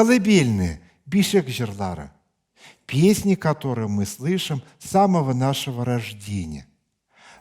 Колыбельные, бишек жырлары. Песни, которые мы слышим с самого нашего рождения.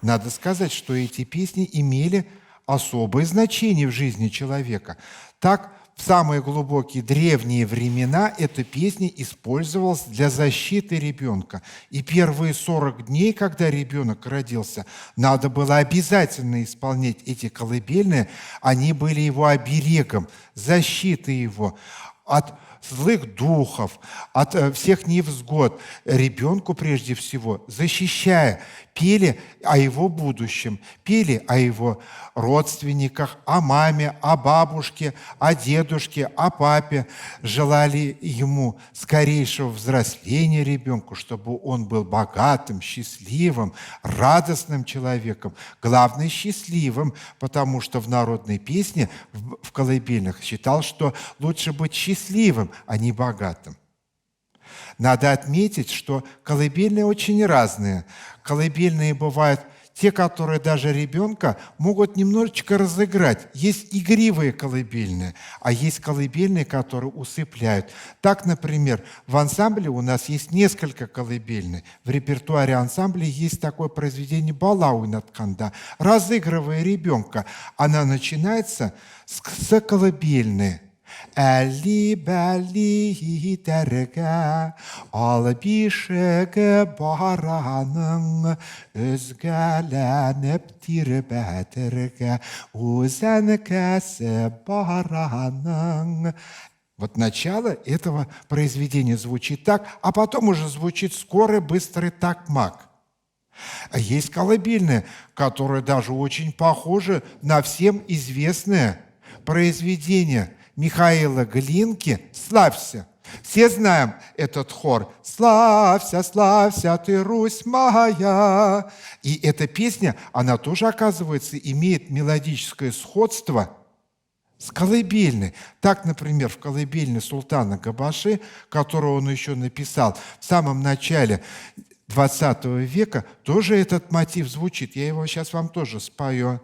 Надо сказать, что эти песни имели особое значение в жизни человека. Так, в самые глубокие древние времена эта песня использовалась для защиты ребенка. И первые 40 дней, когда ребенок родился, надо было обязательно исполнять эти колыбельные. Они были его оберегом, защитой его от злых духов, от всех невзгод, ребенку прежде всего, защищая. Пели о его будущем, пели о его родственниках, о маме, о бабушке, о дедушке, о папе. Желали ему скорейшего взросления ребенку, чтобы он был богатым, счастливым, радостным человеком. Главное, счастливым, потому что в народной песне, в колыбельных, считал, что лучше быть счастливым, а не богатым. Надо отметить, что колыбельные очень разные. Колыбельные бывают те, которые даже ребенка могут немножечко разыграть. Есть игривые колыбельные, а есть колыбельные, которые усыпляют. Так, например, в ансамбле у нас есть несколько колыбельных. В репертуаре ансамбля есть такое произведение «Балауй натканда», разыгрывая ребенка. Она начинается с колыбельной. Әлі-бәлі дәрге, ал бишігі бараның, үзгәләніп тирбәтірге, өзән кәсі бараның. Вот начало этого произведения звучит так, а потом уже звучит скорый, быстрый так-мак. А есть колыбельные, которые даже очень похожи на всем известное произведение Михаила Глинки «Славься». Все знаем этот хор «Славься, славься, ты, Русь моя». И эта песня, она тоже, оказывается, имеет мелодическое сходство с колыбельной. Так, например, в колыбельной султана Габаши, которую он еще написал в самом начале XX века, тоже этот мотив звучит. Я его сейчас вам тоже спою.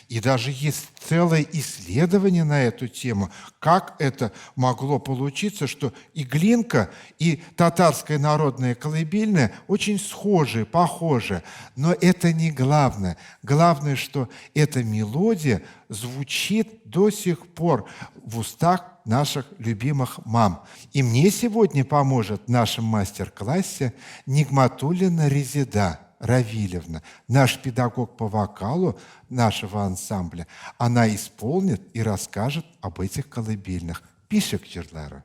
И даже есть целое исследование на эту тему, как это могло получиться, что и Глинка, и татарская народная колыбельная очень схожие, похожи. Но это не главное. Главное, что эта мелодия звучит до сих пор в устах наших любимых мам. И мне сегодня поможет в нашем мастер-классе Нигматуллина Резеда Равильевна, наш педагог по вокалу нашего ансамбля. Она исполнит и расскажет об этих колыбельных. Пишек жырлары.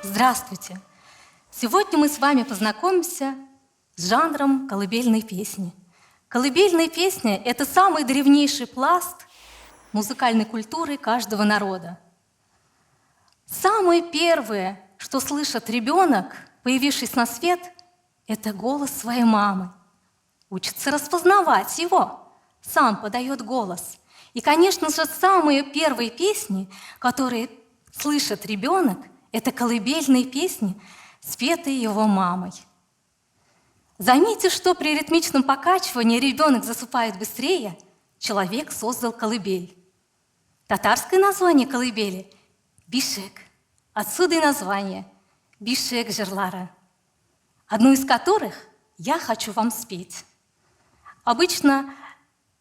Здравствуйте! Сегодня мы с вами познакомимся с жанром колыбельной песни. Колыбельная песня – это самый древнейший пласт музыкальной культуры каждого народа. Самое первое, что слышит ребенок, появившись на свет, это голос своей мамы. Учится распознавать его, сам подает голос. И, конечно же, самые первые песни, которые слышит ребенок, это колыбельные песни, спетые его мамой. Заметьте, что при ритмичном покачивании ребенок засыпает быстрее, человек создал колыбель. Татарское название колыбели – бишек. Отсюда и название – бишек жырлары, одну из которых я хочу вам спеть. Обычно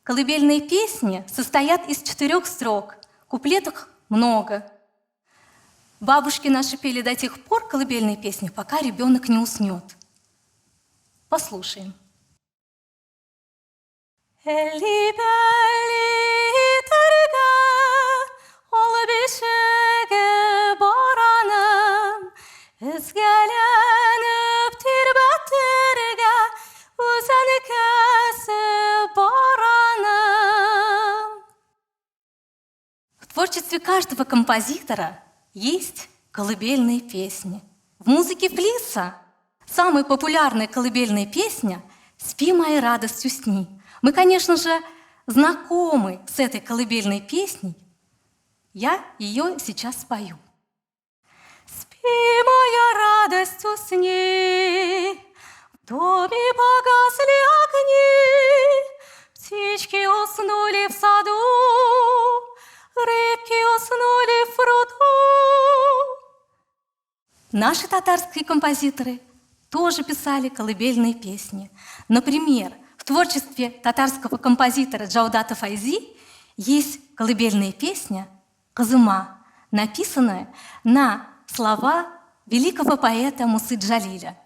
колыбельные песни состоят из 4 строк, куплетов много. Бабушки наши пели до тех пор колыбельные песни, пока ребенок не уснет. Послушаем. Üzgəlenib tirbətirgə, üzəni kəsib baranım. В творчестве каждого композитора есть колыбельные песни. В музыке Флиса самая популярная колыбельная песня «Спи, моя радость, усни». Мы, конечно же, знакомы с этой колыбельной песней. Я ее сейчас спою. Наши татарские композиторы тоже писали колыбельные песни. Например, в творчестве татарского композитора Джаудата Файзи есть колыбельная песня «Казыма», написанная на слова великого поэта Мусы Джалиля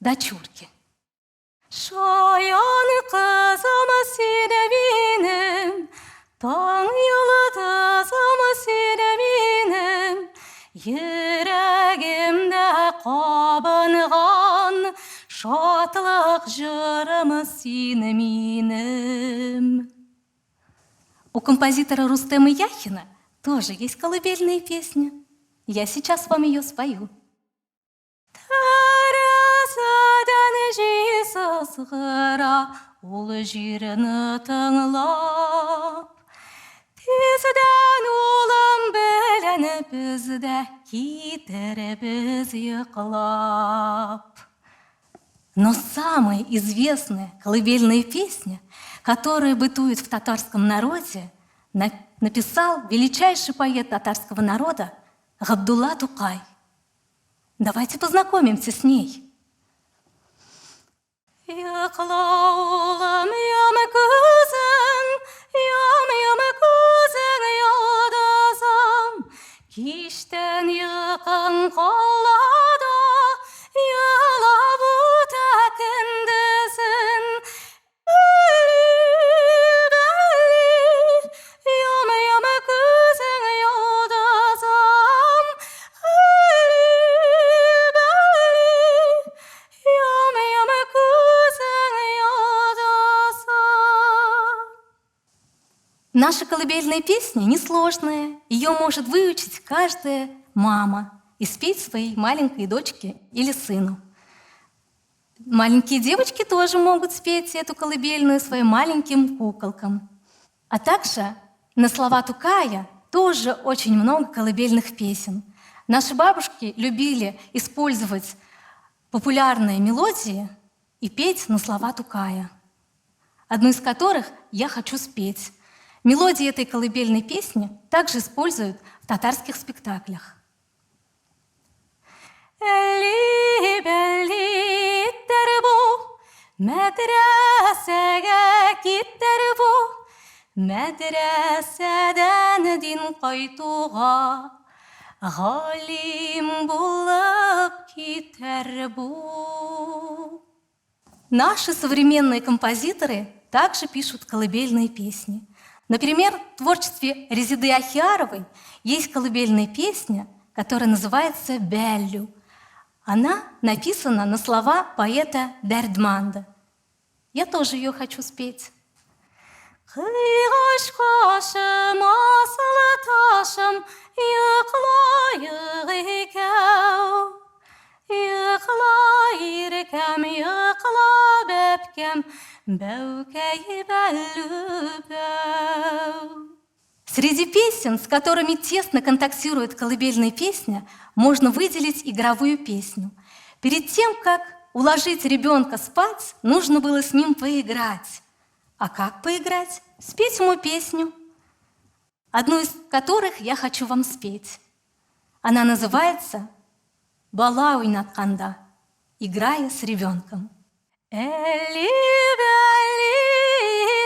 «Дочурки». Şayan kızımı seni benim, Taң yıldızımı seni benim, Yüreğimde қабынған шатлық жырымы сені менің. У композитора Рустема Яхина тоже есть колыбельная песня. Я сейчас вам ее спою. Тәрізіден жисіз ғыра, ол жиріні тыңлап, Тезіден олым білініп бізді кетіріп біз йықлап. Но самая известная колыбельная песня, которая бытует в татарском народе, написал величайший поэт татарского народа Габдулла Тукай. Давайте познакомимся с ней. Йықла олым, ямы көзің, ямы көзің йылдызым, Кештен йықын қалада, ялап өта күндізін. Ямы көзің йылдызым, ямы көзің йылдызым. Наша колыбельная песня несложная. Ее может выучить каждая мама и спеть своей маленькой дочке или сыну. Маленькие девочки тоже могут спеть эту колыбельную своим маленьким куколкам. А также на слова Тукая тоже очень много колыбельных песен. Наши бабушки любили использовать популярные мелодии и петь на слова Тукая, одну из которых я хочу спеть. Мелодии этой колыбельной песни также используют в татарских спектаклях. Әлли-бәлли иттер бу, мәдрәсәгә киттер бу, мәдрәсәдән дин кайтуга, галим булып китер бу. Наши современные композиторы также пишут колыбельные песни. Например, в творчестве Резиды Ахиаровой есть колыбельная песня, которая называется «Бәллю». Она написана на слова поэта Дәрдманда. Я тоже ее хочу спеть. Қиғаш қашым, асылы ташым, йықла йығикәу. Йықла иркәм, йықла бәпкәм, бәукәй бәллү бәу. Среди песен, с которыми тесно контактирует колыбельная песня, можно выделить игровую песню. Перед тем, как уложить ребенка спать, нужно было с ним поиграть. А как поиграть? Спеть ему песню, одну из которых я хочу вам спеть. Она называется «Бала уйнатканда», играя с ребенком. Әлли-бәлли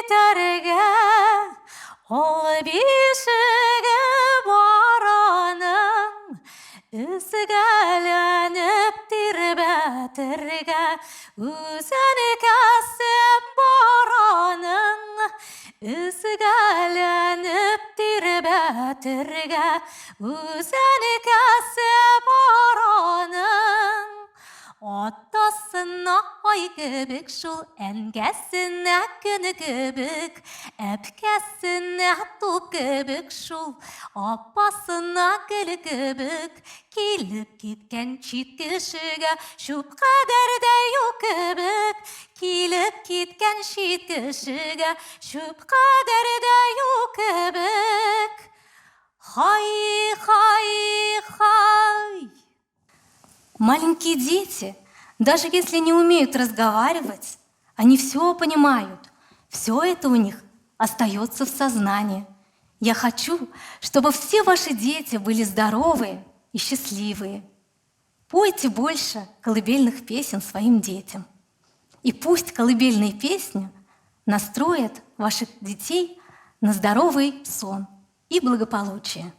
итәргә, ол бишеге бараның, Үзгәләнеп тирбәтергә, үзен кәсеп бараның. Үзгәләнеп тирбәтергә, үзен кәсеп бараның. Атасына ай кебек шул, әнкәсенә көн кебек, әпкәсенә туп кебек шул, апасына гөл кебек, килеп киткән чит кешегә шуп кадәр дә юк кебек, килеп киткән чит кешегә шуп кадәр дә юк кебек. Хай, хай, хай. Маленькие дети, даже если не умеют разговаривать, они все понимают. Все это у них остается в сознании. Я хочу, чтобы все ваши дети были здоровые и счастливые. Пойте больше колыбельных песен своим детям. И пусть колыбельные песни настроят ваших детей на здоровый сон и благополучие.